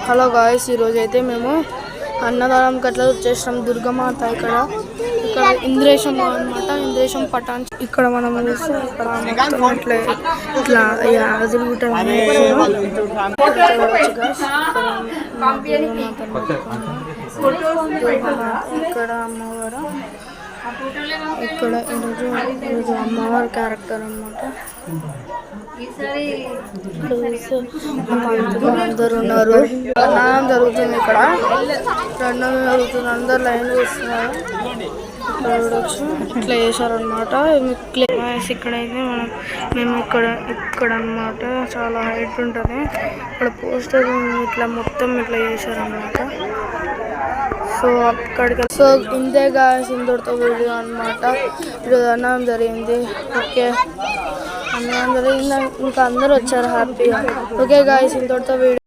Hello guys, ఈరోజు అయితే మేము అన్నదానం గట్ల వచ్చేసాం. దుర్గమాత ఇక్కడ ఇంద్రేశం అనమాట. ఇంద్రేశం పటాన్ ఇక్కడ మనం చూస్తే ఇక్కడ ఇట్లా ఇక్కడ అమ్మవారు, ఇక్కడ ఈరోజు అమ్మవారి క్యారెక్టర్ అనమాట. అందరు ఉన్నారు, అన్నం జరుగుతుంది. ఇక్కడ అన్నం జరుగుతుంది, అందరు లైన్ వేస్తున్నారు. ఇక్కడ చూడొచ్చు ఇట్లా చేశారనమాట. ఇక్కడైతే మేము ఇక్కడ అనమాట చాలా హైట్ ఉంటుంది. ఇక్కడ పోస్టర్ ఇట్లా మొత్తం ఇట్లా చేశారనమాట. సో ఇంతే గాయ్స్, ఇంతటితో వీడియో అనమాట. ఈరోజు అన్నం జరిగింది. ఓకే, అన్నం జరిగింది, ఇంకా అందరూ వచ్చారు హ్యాపీగా. ఓకే గాయ్స్, ఇంతటితో వీడియో.